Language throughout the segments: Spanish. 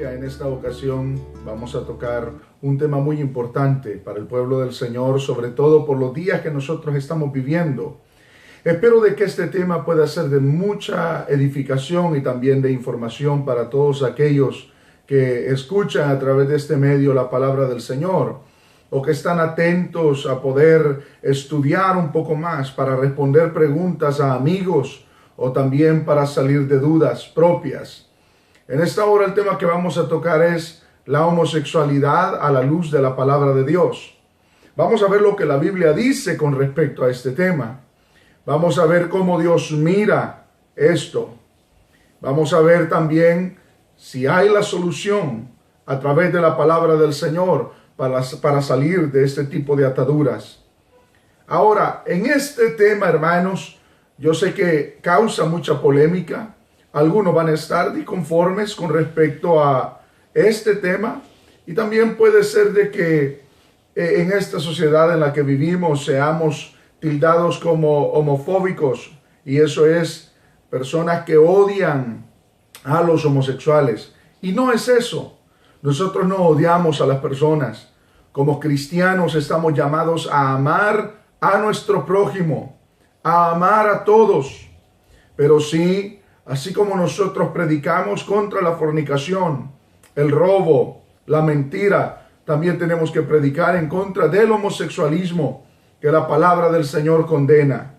En esta ocasión vamos a tocar un tema muy importante para el pueblo del Señor, sobre todo por los días que nosotros estamos viviendo. Espero de que este tema pueda ser de mucha edificación y también de información para todos aquellos que escuchan a través de este medio la palabra del Señor o que están atentos a poder estudiar un poco más para responder preguntas a amigos o también para salir de dudas propias. En esta hora el tema que vamos a tocar es la homosexualidad a la luz de la palabra de Dios. Vamos a ver lo que la Biblia dice con respecto a este tema. Vamos a ver cómo Dios mira esto. Vamos a ver también si hay la solución a través de la palabra del Señor para salir de este tipo de ataduras. Ahora, en este tema, hermanos, yo sé que causa mucha polémica. Algunos van a estar disconformes con respecto a este tema y también puede ser de que en esta sociedad en la que vivimos seamos tildados como homofóbicos, y eso es personas que odian a los homosexuales. Y no es eso. Nosotros no odiamos a las personas. Como cristianos estamos llamados a amar a nuestro prójimo, a amar a todos, pero sí, así como nosotros predicamos contra la fornicación, el robo, la mentira, también tenemos que predicar en contra del homosexualismo que la palabra del Señor condena.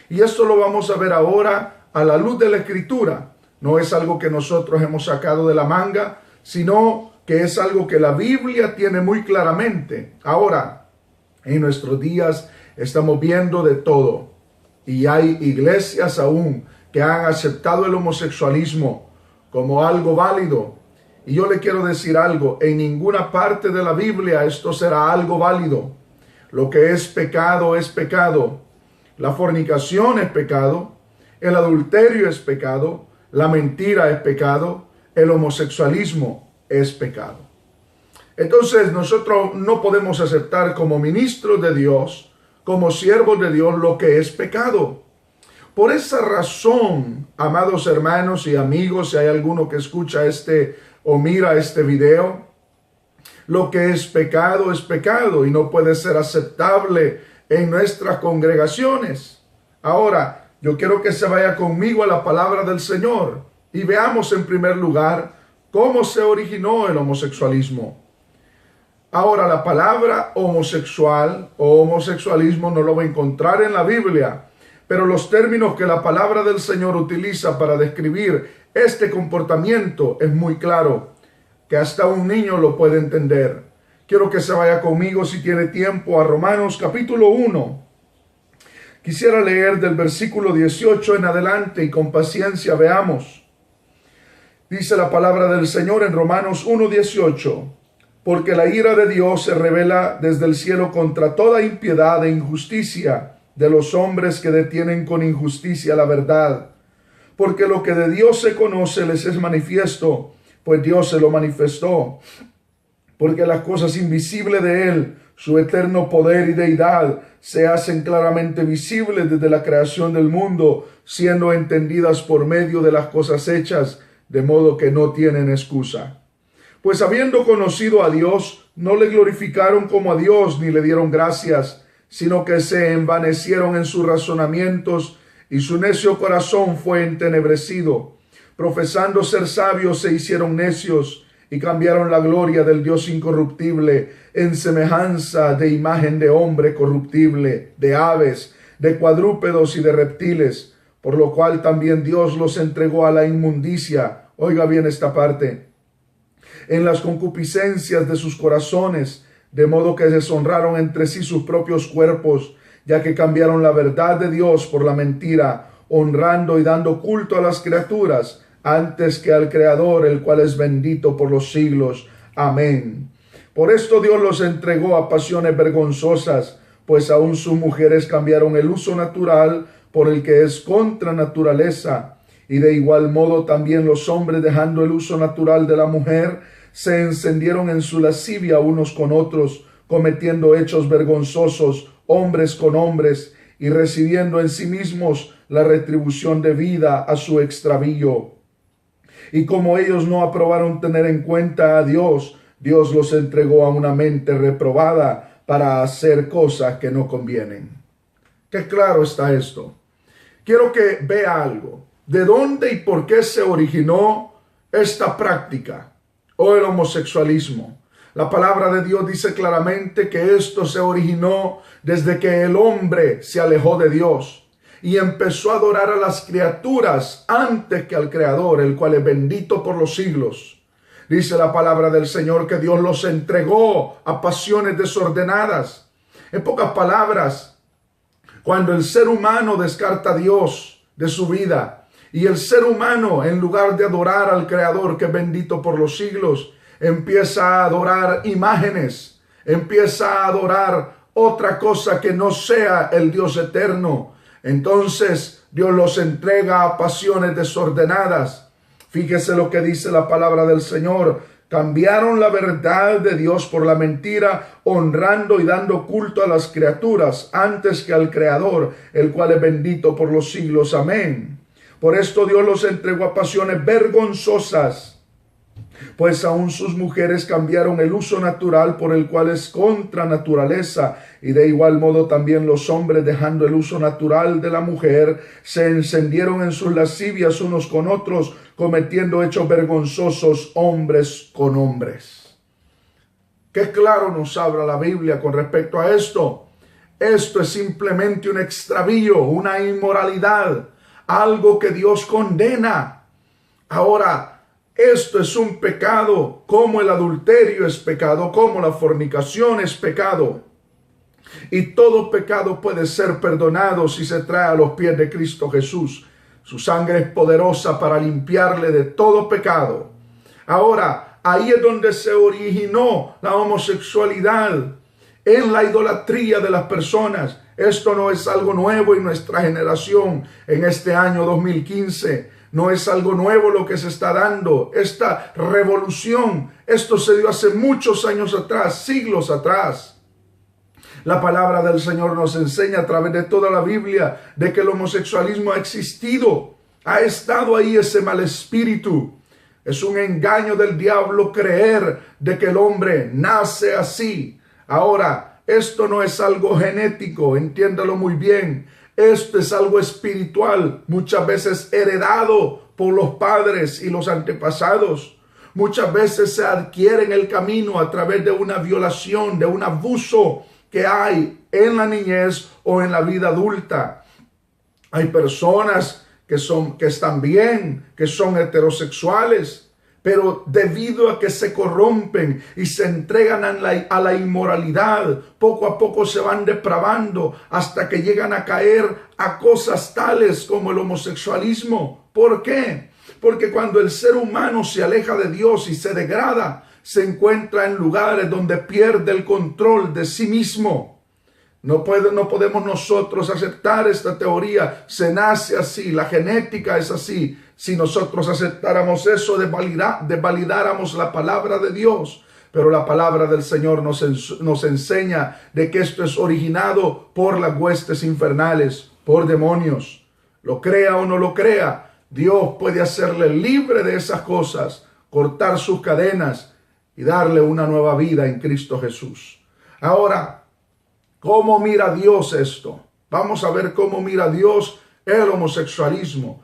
Y esto lo vamos a ver ahora a la luz de la Escritura. No es algo que nosotros hemos sacado de la manga, sino que es algo que la Biblia tiene muy claramente. Ahora, en nuestros días estamos viendo de todo. Y hay iglesias aún que han aceptado el homosexualismo como algo válido. Y yo le quiero decir algo, en ninguna parte de la Biblia esto será algo válido. Lo que es pecado es pecado. La fornicación es pecado, el adulterio es pecado, la mentira es pecado, el homosexualismo es pecado. Entonces nosotros no podemos aceptar como ministros de Dios, como siervos de Dios, lo que es pecado. Por esa razón, amados hermanos y amigos, si hay alguno que escucha o mira este video, lo que es pecado y no puede ser aceptable en nuestras congregaciones. Ahora, yo quiero que se vaya conmigo a la palabra del Señor y veamos en primer lugar cómo se originó el homosexualismo. Ahora, la palabra homosexual o homosexualismo no lo va a encontrar en la Biblia, pero los términos que la palabra del Señor utiliza para describir este comportamiento es muy claro, que hasta un niño lo puede entender. Quiero que se vaya conmigo, si tiene tiempo, a Romanos capítulo 1. Quisiera leer del versículo 18 en adelante y con paciencia veamos. Dice la palabra del Señor en Romanos 1:18. Porque la ira de Dios se revela desde el cielo contra toda impiedad e injusticia de los hombres que detienen con injusticia la verdad. Porque lo que de Dios se conoce les es manifiesto, pues Dios se lo manifestó. Porque las cosas invisibles de Él, su eterno poder y deidad, se hacen claramente visibles desde la creación del mundo, siendo entendidas por medio de las cosas hechas, de modo que no tienen excusa. Pues habiendo conocido a Dios, no le glorificaron como a Dios, ni le dieron gracias, sino que se envanecieron en sus razonamientos, y su necio corazón fue entenebrecido. Profesando ser sabios, se hicieron necios, y cambiaron la gloria del Dios incorruptible en semejanza de imagen de hombre corruptible, de aves, de cuadrúpedos y de reptiles, por lo cual también Dios los entregó a la inmundicia. Oiga bien esta parte. En las concupiscencias de sus corazones, de modo que deshonraron entre sí sus propios cuerpos, ya que cambiaron la verdad de Dios por la mentira, honrando y dando culto a las criaturas, antes que al Creador, el cual es bendito por los siglos. Amén. Por esto Dios los entregó a pasiones vergonzosas, pues aún sus mujeres cambiaron el uso natural por el que es contra naturaleza, y de igual modo también los hombres, dejando el uso natural de la mujer, se encendieron en su lascivia unos con otros, cometiendo hechos vergonzosos, hombres con hombres, y recibiendo en sí mismos la retribución debida a su extravío. Y como ellos no aprobaron tener en cuenta a Dios, Dios los entregó a una mente reprobada para hacer cosas que no convienen. Qué claro está esto. Quiero que vea algo. ¿De dónde y por qué se originó esta práctica o el homosexualismo? La palabra de Dios dice claramente que esto se originó desde que el hombre se alejó de Dios y empezó a adorar a las criaturas antes que al Creador, el cual es bendito por los siglos. Dice la palabra del Señor que Dios los entregó a pasiones desordenadas. En pocas palabras, cuando el ser humano descarta a Dios de su vida y el ser humano, en lugar de adorar al Creador, que es bendito por los siglos, empieza a adorar imágenes, empieza a adorar otra cosa que no sea el Dios eterno. Entonces Dios los entrega a pasiones desordenadas. Fíjese lo que dice la palabra del Señor. Cambiaron la verdad de Dios por la mentira, honrando y dando culto a las criaturas antes que al Creador, el cual es bendito por los siglos. Amén. Por esto Dios los entregó a pasiones vergonzosas, pues aún sus mujeres cambiaron el uso natural por el cual es contra naturaleza, y de igual modo también los hombres, dejando el uso natural de la mujer, se encendieron en sus lascivias unos con otros, cometiendo hechos vergonzosos hombres con hombres. Qué claro nos habla la Biblia con respecto a esto. Esto es simplemente un extravío, una inmoralidad, algo que Dios condena. Ahora, esto es un pecado, como el adulterio es pecado, como la fornicación es pecado. Y todo pecado puede ser perdonado si se trae a los pies de Cristo Jesús. Su sangre es poderosa para limpiarle de todo pecado. Ahora, ahí es donde se originó la homosexualidad, en la idolatría de las personas. Esto no es algo nuevo en nuestra generación, en este año 2015. No es algo nuevo lo que se está dando. Esta revolución, esto se dio hace muchos años atrás, siglos atrás. La palabra del Señor nos enseña a través de toda la Biblia de que el homosexualismo ha existido. Ha estado ahí ese mal espíritu. Es un engaño del diablo creer de que el hombre nace así. Ahora, esto no es algo genético, entiéndalo muy bien. Esto es algo espiritual, muchas veces heredado por los padres y los antepasados. Muchas veces se adquiere en el camino a través de una violación, de un abuso que hay en la niñez o en la vida adulta. Hay personas que están bien, que son heterosexuales, pero debido a que se corrompen y se entregan a la inmoralidad, poco a poco se van depravando hasta que llegan a caer a cosas tales como el homosexualismo. ¿Por qué? Porque cuando el ser humano se aleja de Dios y se degrada, se encuentra en lugares donde pierde el control de sí mismo. No podemos nosotros aceptar esta teoría. Se nace así, la genética es así. Si nosotros aceptáramos eso, desvalidáramos la palabra de Dios. Pero la palabra del Señor nos enseña de que esto es originado por las huestes infernales, por demonios. Lo crea o no lo crea, Dios puede hacerle libre de esas cosas, cortar sus cadenas y darle una nueva vida en Cristo Jesús. Ahora, ¿cómo mira Dios esto? Vamos a ver cómo mira Dios el homosexualismo.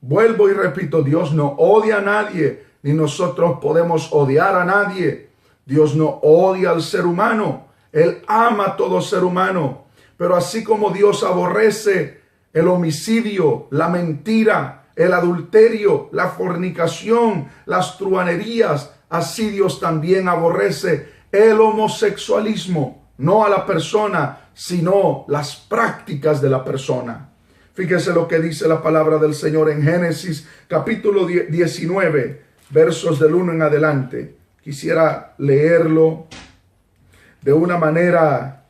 Vuelvo y repito, Dios no odia a nadie, ni nosotros podemos odiar a nadie. Dios no odia al ser humano, Él ama a todo ser humano. Pero así como Dios aborrece el homicidio, la mentira, el adulterio, la fornicación, las truhanerías, así Dios también aborrece el homosexualismo. No a la persona, sino las prácticas de la persona. Fíjese lo que dice la palabra del Señor en Génesis capítulo 19, versos del 1 en adelante. Quisiera leerlo de una manera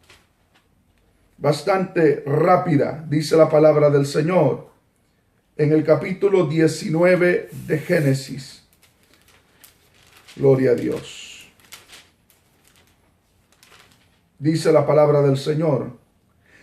bastante rápida. Dice la palabra del Señor en el capítulo 19 de Génesis. Gloria a Dios. Dice la palabra del Señor.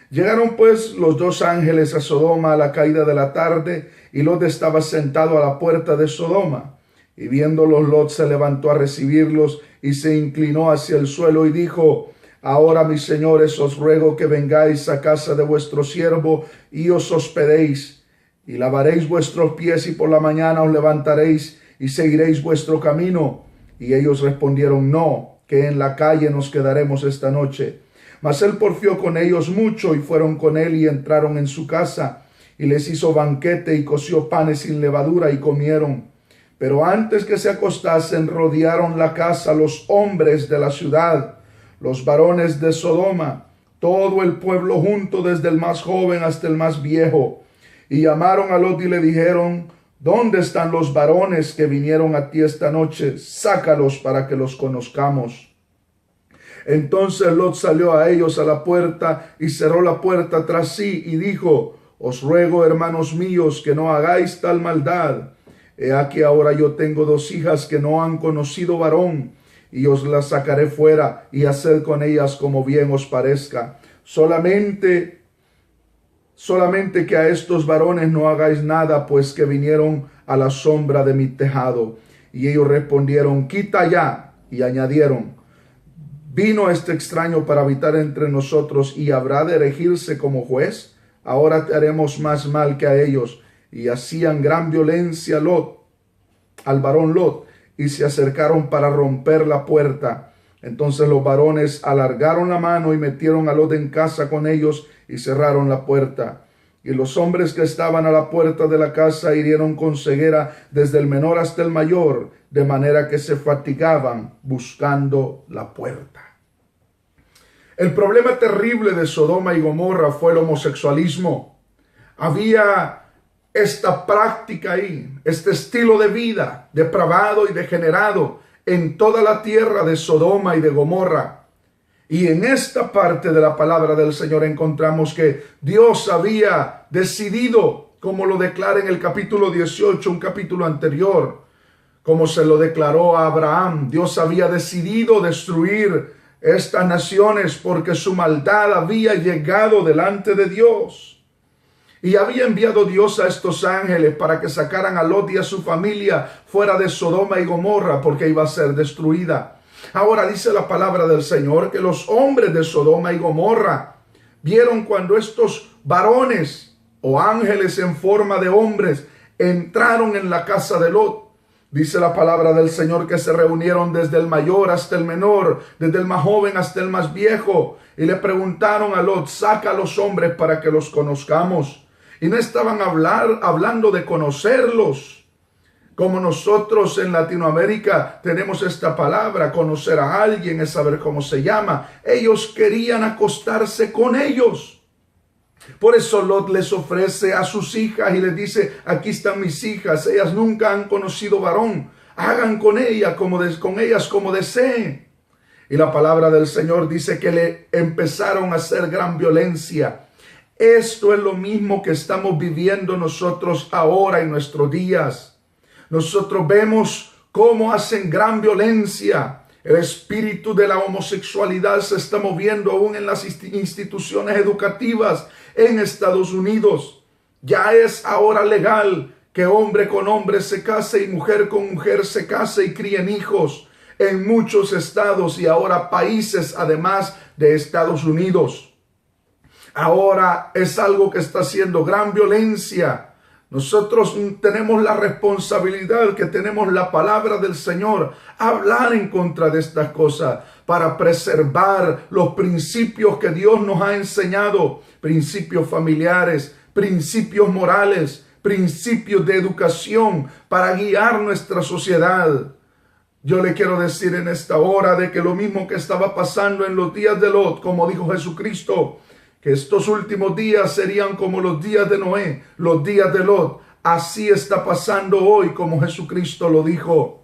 Llegaron pues los dos ángeles a Sodoma a la caída de la tarde, y Lot estaba sentado a la puerta de Sodoma. Y viéndolos, Lot se levantó a recibirlos y se inclinó hacia el suelo y dijo: ahora, mis señores, os ruego que vengáis a casa de vuestro siervo y os hospedéis, y lavaréis vuestros pies, y por la mañana os levantaréis y seguiréis vuestro camino. Y ellos respondieron: no, que en la calle nos quedaremos esta noche. Mas él porfió con ellos mucho, y fueron con él y entraron en su casa, y les hizo banquete y coció panes sin levadura y comieron. Pero antes que se acostasen, rodearon la casa los hombres de la ciudad, los varones de Sodoma, todo el pueblo junto, desde el más joven hasta el más viejo. Y llamaron a Lot y le dijeron: ¿dónde están los varones que vinieron a ti esta noche? Sácalos para que los conozcamos. Entonces Lot salió a ellos a la puerta y cerró la puerta tras sí y dijo: os ruego, hermanos míos, que no hagáis tal maldad. He aquí ahora yo tengo 2 hijas que no han conocido varón, y os las sacaré fuera, y haced con ellas como bien os parezca. Solamente que a estos varones no hagáis nada, pues que vinieron a la sombra de mi tejado. Y ellos respondieron: quita ya. Y añadieron: ¿vino este extraño para habitar entre nosotros y habrá de erigirse como juez? Ahora te haremos más mal que a ellos. Y hacían gran violencia al varón Lot, y se acercaron para romper la puerta. Entonces los varones alargaron la mano y metieron a Lot en casa con ellos y cerraron la puerta. Y los hombres que estaban a la puerta de la casa hirieron con ceguera desde el menor hasta el mayor, de manera que se fatigaban buscando la puerta. El problema terrible de Sodoma y Gomorra fue el homosexualismo. Había esta práctica ahí, este estilo de vida depravado y degenerado en toda la tierra de Sodoma y de Gomorra. Y en esta parte de la palabra del Señor encontramos que Dios había decidido, como lo declara en el capítulo 18, un capítulo anterior, como se lo declaró a Abraham. Dios había decidido destruir estas naciones porque su maldad había llegado delante de Dios. Y había enviado Dios a estos ángeles para que sacaran a Lot y a su familia fuera de Sodoma y Gomorra, porque iba a ser destruida. Ahora dice la palabra del Señor que los hombres de Sodoma y Gomorra vieron cuando estos varones o ángeles en forma de hombres entraron en la casa de Lot. Dice la palabra del Señor que se reunieron desde el mayor hasta el menor, desde el más joven hasta el más viejo, y le preguntaron a Lot: saca a los hombres para que los conozcamos. Y no estaban hablando de conocerlos, como nosotros en Latinoamérica tenemos esta palabra: conocer a alguien es saber cómo se llama. Ellos querían acostarse con ellos. Por eso Lot les ofrece a sus hijas y les dice: aquí están mis hijas, ellas nunca han conocido varón, hagan con ellas como deseen. Y la palabra del Señor dice que le empezaron a hacer gran violencia. Esto es lo mismo que estamos viviendo nosotros ahora en nuestros días. Nosotros vemos cómo hacen gran violencia. El espíritu de la homosexualidad se está moviendo aún en las instituciones educativas en Estados Unidos. Ya es ahora legal que hombre con hombre se case y mujer con mujer se case y críen hijos en muchos estados y ahora países además de Estados Unidos. Ahora es algo que está haciendo gran violencia. Nosotros tenemos la responsabilidad, que tenemos la palabra del Señor, hablar en contra de estas cosas para preservar los principios que Dios nos ha enseñado, principios familiares, principios morales, principios de educación para guiar nuestra sociedad. Yo le quiero decir en esta hora de que lo mismo que estaba pasando en los días de Lot, como dijo Jesucristo, que estos últimos días serían como los días de Noé, los días de Lot. Así está pasando hoy, como Jesucristo lo dijo.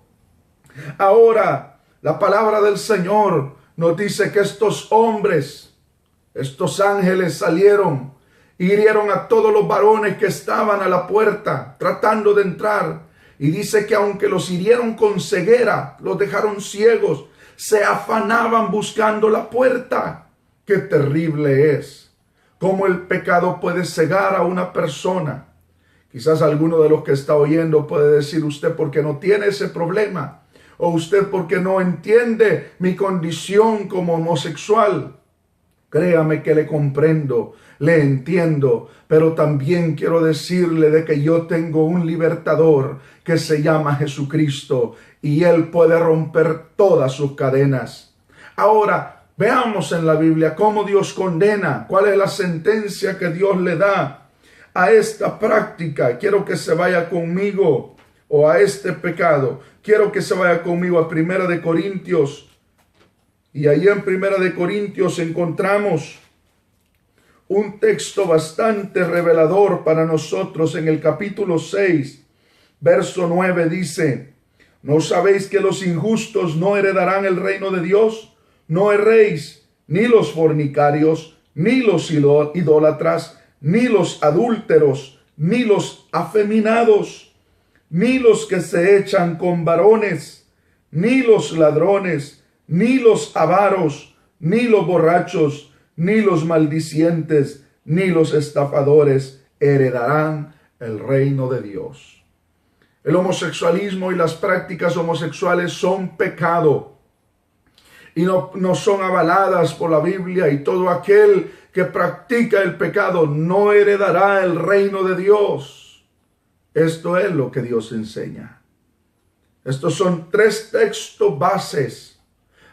Ahora, la palabra del Señor nos dice que estos hombres, estos ángeles salieron, hirieron a todos los varones que estaban a la puerta, tratando de entrar. Y dice que aunque los hirieron con ceguera, los dejaron ciegos, se afanaban buscando la puerta. ¡Qué terrible es! Cómo el pecado puede cegar a una persona Quizás alguno de los que está oyendo puede decir: usted porque no tiene ese problema, o usted porque no entiende mi condición como homosexual. Créame que le comprendo, le entiendo, pero también quiero decirle de que yo tengo un libertador que se llama Jesucristo, y Él puede romper todas sus cadenas. Ahora, veamos en la Biblia cómo Dios condena, cuál es la sentencia que Dios le da a esta práctica. Quiero que se vaya conmigo, o a este pecado. Quiero que se vaya conmigo a 1 Corintios. Y allí en 1 Corintios encontramos un texto bastante revelador para nosotros. En el capítulo 6, verso 9 dice: ¿no sabéis que los injustos no heredarán el reino de Dios? No erréis, ni los fornicarios, ni los idólatras, ni los adúlteros, ni los afeminados, ni los que se echan con varones, ni los ladrones, ni los avaros, ni los borrachos, ni los maldicientes, ni los estafadores heredarán el reino de Dios. El homosexualismo y las prácticas homosexuales son pecado y no son avaladas por la Biblia, y todo aquel que practica el pecado no heredará el reino de Dios. Esto es lo que Dios enseña. Estos son 3 textos bases.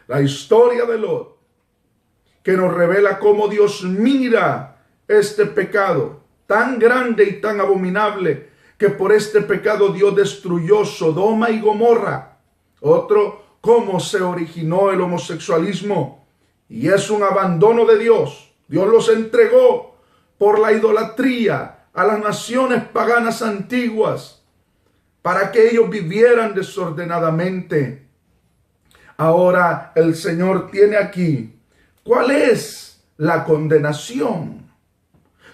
La historia de Lot, que nos revela cómo Dios mira este pecado tan grande y tan abominable, que por este pecado Dios destruyó Sodoma y Gomorra. Otro, cómo se originó el homosexualismo, y es un abandono de Dios. Dios los entregó por la idolatría a las naciones paganas antiguas, para que ellos vivieran desordenadamente. Ahora el Señor tiene aquí, ¿cuál es la condenación?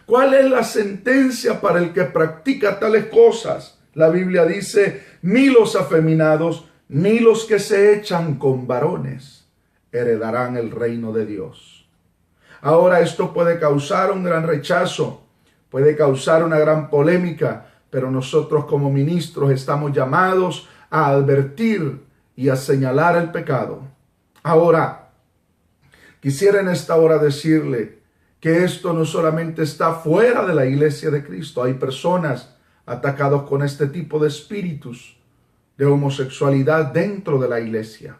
¿Cuál es la sentencia para el que practica tales cosas? La Biblia dice: ni los afeminados, ni los que se echan con varones heredarán el reino de Dios. Ahora esto puede causar un gran rechazo, puede causar una gran polémica, pero nosotros como ministros estamos llamados a advertir y a señalar el pecado. Ahora, quisiera en esta hora decirle que esto no solamente está fuera de la iglesia de Cristo. Hay personas atacadas con este tipo de espíritus de homosexualidad dentro de la iglesia.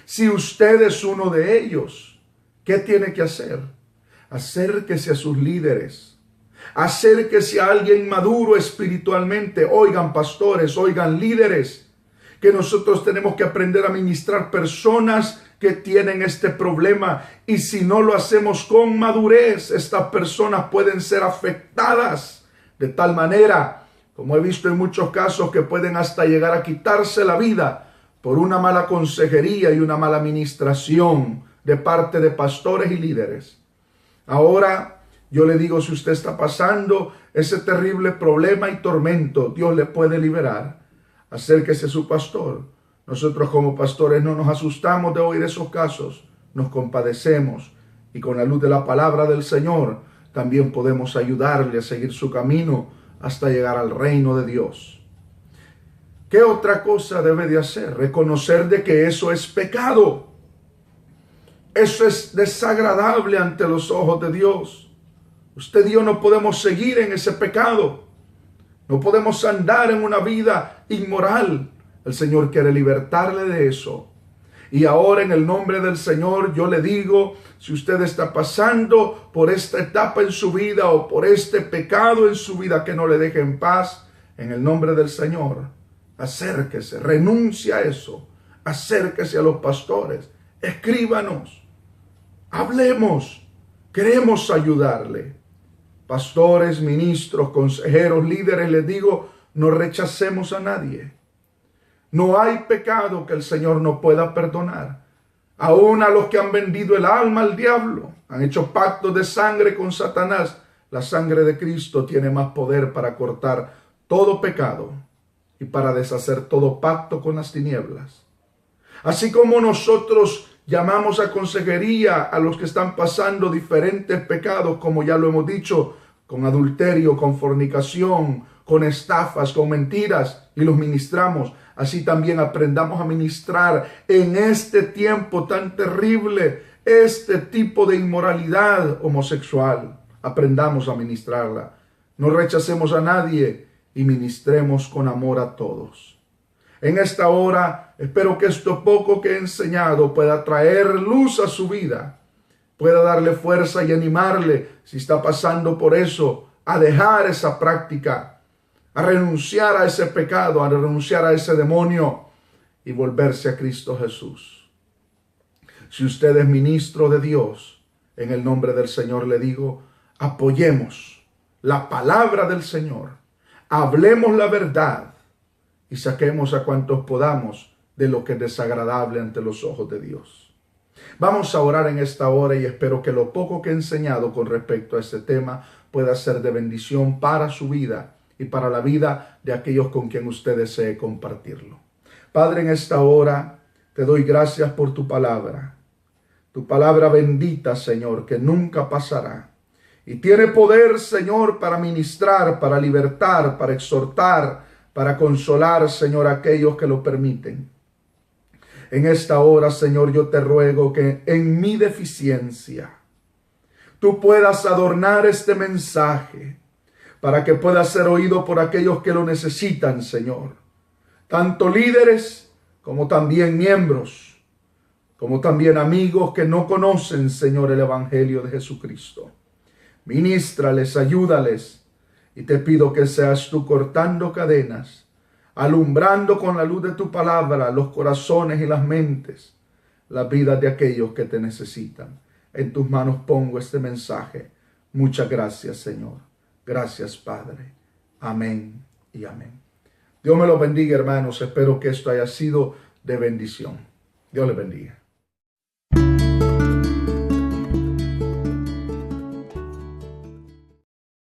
Si usted es uno de ellos, ¿qué tiene que hacer? Acérquese a sus líderes. Acérquese a alguien maduro espiritualmente. Oigan, pastores, oigan, líderes, que nosotros tenemos que aprender a ministrar personas que tienen este problema, y si no lo hacemos con madurez, estas personas pueden ser afectadas de tal manera, como he visto en muchos casos, que pueden hasta llegar a quitarse la vida por una mala consejería y una mala administración de parte de pastores y líderes. Ahora yo le digo, si usted está pasando ese terrible problema y tormento, Dios le puede liberar. Acérquese a su pastor. Nosotros como pastores no nos asustamos de oír esos casos, nos compadecemos, y con la luz de la palabra del Señor también podemos ayudarle a seguir su camino hasta llegar al reino de Dios. ¿Qué otra cosa debe de hacer? Reconocer de que eso es pecado. Eso es desagradable ante los ojos de Dios. Usted y yo no podemos seguir en ese pecado. No podemos andar en una vida inmoral. El Señor quiere libertarle de eso. Y ahora, en el nombre del Señor, yo le digo, si usted está pasando por esta etapa en su vida o por este pecado en su vida que no le deje en paz, en el nombre del Señor, acérquese, renuncie a eso, acérquese a los pastores, escríbanos, hablemos, queremos ayudarle. Pastores, ministros, consejeros, líderes, les digo, no rechacemos a nadie. No hay pecado que el Señor no pueda perdonar. Aún a los que han vendido el alma al diablo, han hecho pactos de sangre con Satanás, la sangre de Cristo tiene más poder para cortar todo pecado y para deshacer todo pacto con las tinieblas. Así como nosotros llamamos a consejería a los que están pasando diferentes pecados, como ya lo hemos dicho, con adulterio, con fornicación, con estafas, con mentiras y los ministramos. Así también aprendamos a ministrar en este tiempo tan terrible, este tipo de inmoralidad homosexual. Aprendamos a ministrarla. No rechacemos a nadie y ministremos con amor a todos. En esta hora, espero que esto poco que he enseñado pueda traer luz a su vida, pueda darle fuerza y animarle, si está pasando por eso, a dejar esa práctica, a renunciar a ese pecado, a renunciar a ese demonio y volverse a Cristo Jesús. Si usted es ministro de Dios, en el nombre del Señor le digo, apoyemos la palabra del Señor, hablemos la verdad y saquemos a cuantos podamos de lo que es desagradable ante los ojos de Dios. Vamos a orar en esta hora y espero que lo poco que he enseñado con respecto a este tema pueda ser de bendición para su vida y para la vida de aquellos con quien usted desee compartirlo. Padre, en esta hora te doy gracias por tu palabra bendita, Señor, que nunca pasará. Y tiene poder, Señor, para ministrar, para libertar, para exhortar, para consolar, Señor, a aquellos que lo permiten. En esta hora, Señor, yo te ruego que en mi deficiencia tú puedas adornar este mensaje para que pueda ser oído por aquellos que lo necesitan, Señor. Tanto líderes como también miembros, como también amigos que no conocen, Señor, el Evangelio de Jesucristo. Ministrales, ayúdales, y te pido que seas tú cortando cadenas, alumbrando con la luz de tu palabra los corazones y las mentes, las vidas de aquellos que te necesitan. En tus manos pongo este mensaje. Muchas gracias, Señor. Gracias, Padre. Amén y amén. Dios me los bendiga, hermanos. Espero que esto haya sido de bendición. Dios les bendiga.